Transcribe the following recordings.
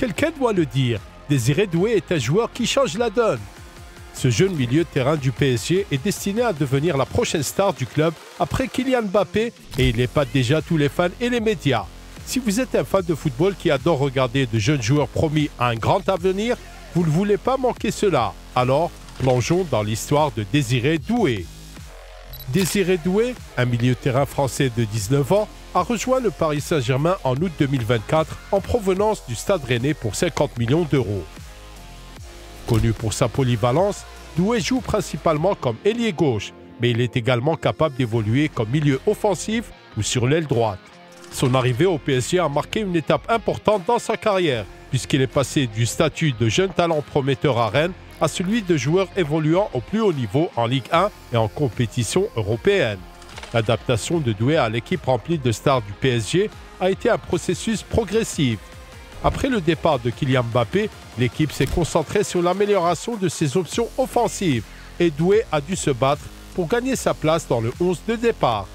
Quelqu'un doit le dire, Désiré Doué est un joueur qui change la donne. Ce jeune milieu de terrain du PSG est destiné à devenir la prochaine star du club après Kylian Mbappé et il épate déjà tous les fans et les médias. Si vous êtes un fan de football qui adore regarder de jeunes joueurs promis à un grand avenir, vous ne voulez pas manquer cela. Alors, plongeons dans l'histoire de Désiré Doué. Désiré Doué, un milieu de terrain français de 19 ans, a rejoint le Paris Saint-Germain en août 2024 en provenance du Stade Rennais pour 50 millions d'euros. Connu pour sa polyvalence, Doué joue principalement comme ailier gauche, mais il est également capable d'évoluer comme milieu offensif ou sur l'aile droite. Son arrivée au PSG a marqué une étape importante dans sa carrière, puisqu'il est passé du statut de jeune talent prometteur à Rennes à celui de joueur évoluant au plus haut niveau en Ligue 1 et en compétition européenne. L'adaptation de Doué à l'équipe remplie de stars du PSG a été un processus progressif. Après le départ de Kylian Mbappé, l'équipe s'est concentrée sur l'amélioration de ses options offensives et Doué a dû se battre pour gagner sa place dans le 11 de départ.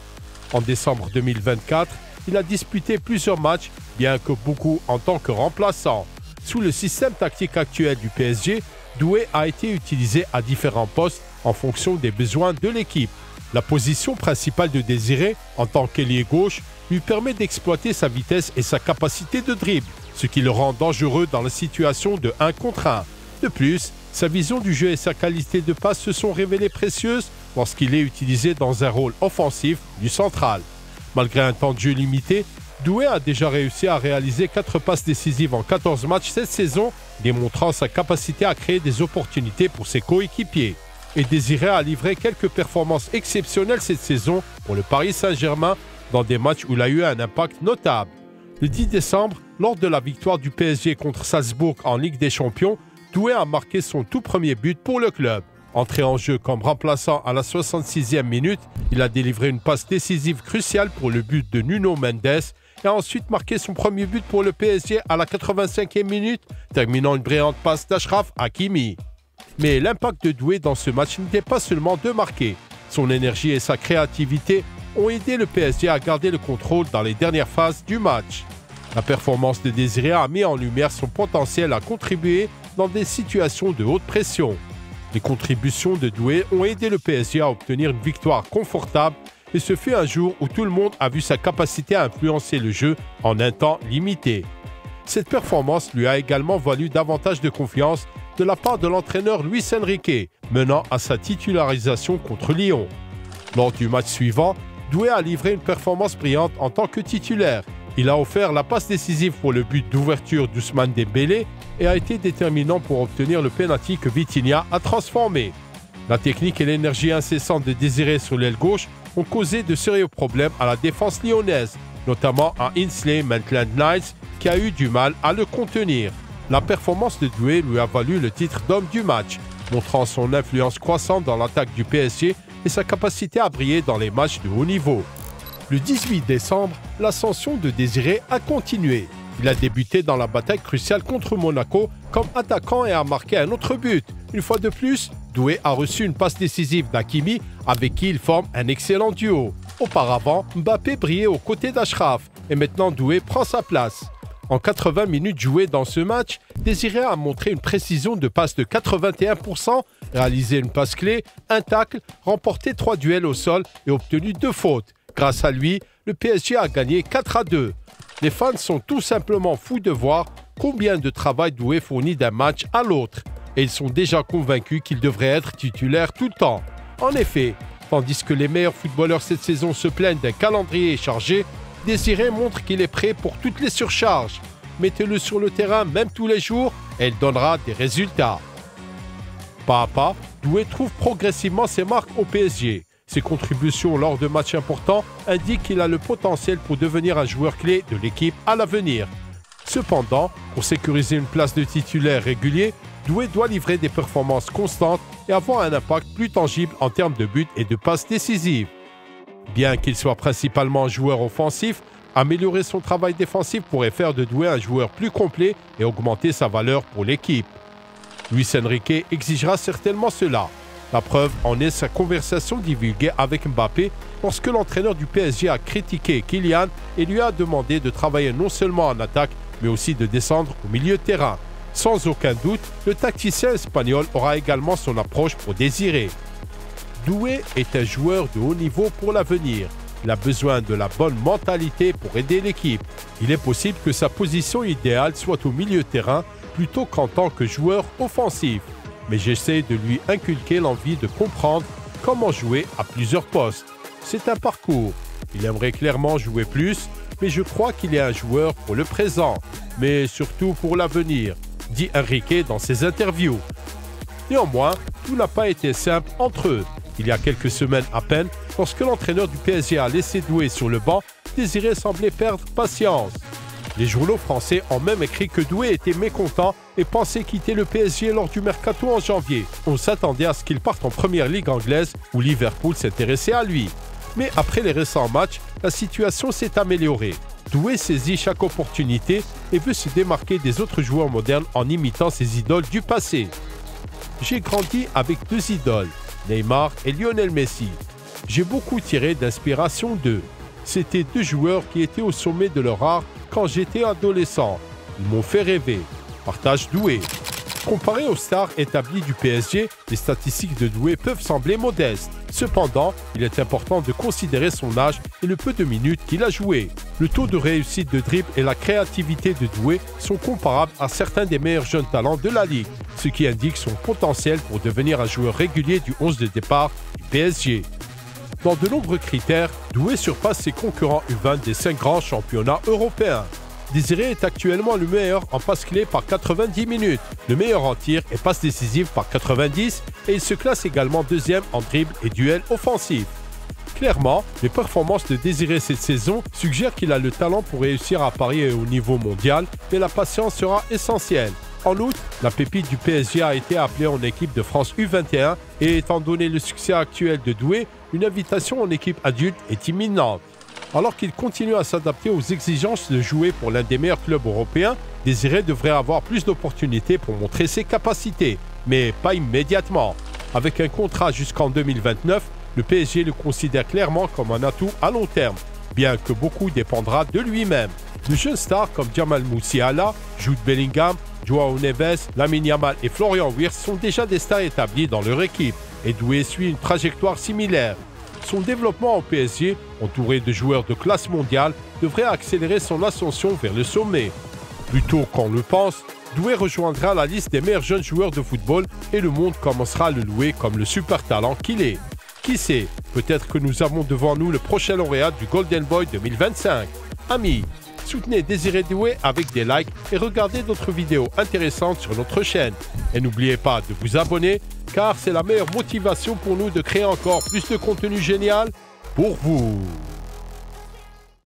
En décembre 2024, il a disputé plusieurs matchs, bien que beaucoup en tant que remplaçant. Sous le système tactique actuel du PSG, Doué a été utilisé à différents postes en fonction des besoins de l'équipe. La position principale de Désiré, en tant qu'ailier gauche, lui permet d'exploiter sa vitesse et sa capacité de dribble, ce qui le rend dangereux dans la situation de 1 contre 1. De plus, sa vision du jeu et sa qualité de passe se sont révélées précieuses lorsqu'il est utilisé dans un rôle offensif du central. Malgré un temps de jeu limité, Doué a déjà réussi à réaliser 4 passes décisives en 14 matchs cette saison, démontrant sa capacité à créer des opportunités pour ses coéquipiers. Et Désiré a livré quelques performances exceptionnelles cette saison pour le Paris Saint-Germain dans des matchs où il a eu un impact notable. Le 10 décembre, lors de la victoire du PSG contre Salzbourg en Ligue des Champions, Doué a marqué son tout premier but pour le club. Entré en jeu comme remplaçant à la 66e minute, il a délivré une passe décisive cruciale pour le but de Nuno Mendes et a ensuite marqué son premier but pour le PSG à la 85e minute, terminant une brillante passe d'Achraf Hakimi. Mais l'impact de Doué dans ce match n'était pas seulement de marquer. Son énergie et sa créativité ont aidé le PSG à garder le contrôle dans les dernières phases du match. La performance de Désiré a mis en lumière son potentiel à contribuer dans des situations de haute pression. Les contributions de Doué ont aidé le PSG à obtenir une victoire confortable et ce fut un jour où tout le monde a vu sa capacité à influencer le jeu en un temps limité. Cette performance lui a également valu davantage de confiance de la part de l'entraîneur Luis Enrique, menant à sa titularisation contre Lyon. Lors du match suivant, Doué a livré une performance brillante en tant que titulaire. Il a offert la passe décisive pour le but d'ouverture d'Ousmane Dembélé et a été déterminant pour obtenir le pénalty que Vitinha a transformé. La technique et l'énergie incessante de Désiré sur l'aile gauche ont causé de sérieux problèmes à la défense lyonnaise, notamment à Ainsley Maitland-Niles qui a eu du mal à le contenir. La performance de Doué lui a valu le titre d'homme du match, montrant son influence croissante dans l'attaque du PSG et sa capacité à briller dans les matchs de haut niveau. Le 18 décembre, l'ascension de Désiré a continué. Il a débuté dans la bataille cruciale contre Monaco comme attaquant et a marqué un autre but. Une fois de plus, Doué a reçu une passe décisive d'Hakimi avec qui il forme un excellent duo. Auparavant, Mbappé brillait aux côtés d'Achraf et maintenant Doué prend sa place. En 80 minutes jouées dans ce match, Désiré a montré une précision de passe de 81%, réalisé une passe clé, un tacle, remporté 3 duels au sol et obtenu 2 fautes. Grâce à lui, le PSG a gagné 4-2. Les fans sont tout simplement fous de voir combien de travail Doué fournit d'un match à l'autre. Et ils sont déjà convaincus qu'il devrait être titulaire tout le temps. En effet, tandis que les meilleurs footballeurs cette saison se plaignent d'un calendrier chargé, Désiré montre qu'il est prêt pour toutes les surcharges. Mettez-le sur le terrain même tous les jours et il donnera des résultats. Pas à pas, Doué trouve progressivement ses marques au PSG. Ses contributions lors de matchs importants indiquent qu'il a le potentiel pour devenir un joueur clé de l'équipe à l'avenir. Cependant, pour sécuriser une place de titulaire régulier, Doué doit livrer des performances constantes et avoir un impact plus tangible en termes de buts et de passes décisives. Bien qu'il soit principalement un joueur offensif, améliorer son travail défensif pourrait faire de Doué un joueur plus complet et augmenter sa valeur pour l'équipe. Luis Enrique exigera certainement cela. La preuve en est sa conversation divulguée avec Mbappé lorsque l'entraîneur du PSG a critiqué Kylian et lui a demandé de travailler non seulement en attaque mais aussi de descendre au milieu de terrain. Sans aucun doute, le tacticien espagnol aura également son approche pour Désiré. Doué est un joueur de haut niveau pour l'avenir. Il a besoin de la bonne mentalité pour aider l'équipe. Il est possible que sa position idéale soit au milieu de terrain plutôt qu'en tant que joueur offensif. Mais j'essaie de lui inculquer l'envie de comprendre comment jouer à plusieurs postes. C'est un parcours. Il aimerait clairement jouer plus, mais je crois qu'il est un joueur pour le présent, mais surtout pour l'avenir, dit Enrique dans ses interviews. Néanmoins, tout n'a pas été simple entre eux. Il y a quelques semaines à peine, lorsque l'entraîneur du PSG a laissé Doué sur le banc, Désiré semblait perdre patience. Les journaux français ont même écrit que Doué était mécontent et pensait quitter le PSG lors du mercato en janvier. On s'attendait à ce qu'il parte en première ligue anglaise où Liverpool s'intéressait à lui. Mais après les récents matchs, la situation s'est améliorée. Doué saisit chaque opportunité et veut se démarquer des autres joueurs modernes en imitant ses idoles du passé. J'ai grandi avec deux idoles, Neymar et Lionel Messi. J'ai beaucoup tiré d'inspiration d'eux. C'étaient deux joueurs qui étaient au sommet de leur art quand j'étais adolescent. Ils m'ont fait rêver. Partage Doué. Comparé aux stars établies du PSG, les statistiques de Doué peuvent sembler modestes. Cependant, il est important de considérer son âge et le peu de minutes qu'il a joué. Le taux de réussite de dribble et la créativité de Doué sont comparables à certains des meilleurs jeunes talents de la Ligue, ce qui indique son potentiel pour devenir un joueur régulier du 11 de départ du PSG. Dans de nombreux critères, Doué surpasse ses concurrents U20 des 5 grands championnats européens. Désiré est actuellement le meilleur en passe clé par 90 minutes, le meilleur en tir et passe décisive par 90 et il se classe également deuxième en dribble et duel offensif. Clairement, les performances de Désiré cette saison suggèrent qu'il a le talent pour réussir à parier au niveau mondial, mais la patience sera essentielle. En outre, la pépite du PSG a été appelée en équipe de France U21 et étant donné le succès actuel de Doué, une invitation en équipe adulte est imminente. Alors qu'il continue à s'adapter aux exigences de jouer pour l'un des meilleurs clubs européens, Désiré devrait avoir plus d'opportunités pour montrer ses capacités, mais pas immédiatement. Avec un contrat jusqu'en 2029, le PSG le considère clairement comme un atout à long terme, bien que beaucoup dépendra de lui-même. De jeunes stars comme Jamal Musiala, Jude Bellingham, Joao Neves, Lamine Yamal et Florian Wirtz sont déjà des stars établis dans leur équipe, et Doué suit une trajectoire similaire. Son développement au PSG, entouré de joueurs de classe mondiale, devrait accélérer son ascension vers le sommet. Plus tôt qu'on le pense, Doué rejoindra la liste des meilleurs jeunes joueurs de football et le monde commencera à le louer comme le super talent qu'il est. Qui sait, peut-être que nous avons devant nous le prochain lauréat du Golden Boy 2025. Amis, soutenez Désiré Doué avec des likes et regardez d'autres vidéos intéressantes sur notre chaîne. Et n'oubliez pas de vous abonner car c'est la meilleure motivation pour nous de créer encore plus de contenu génial pour vous.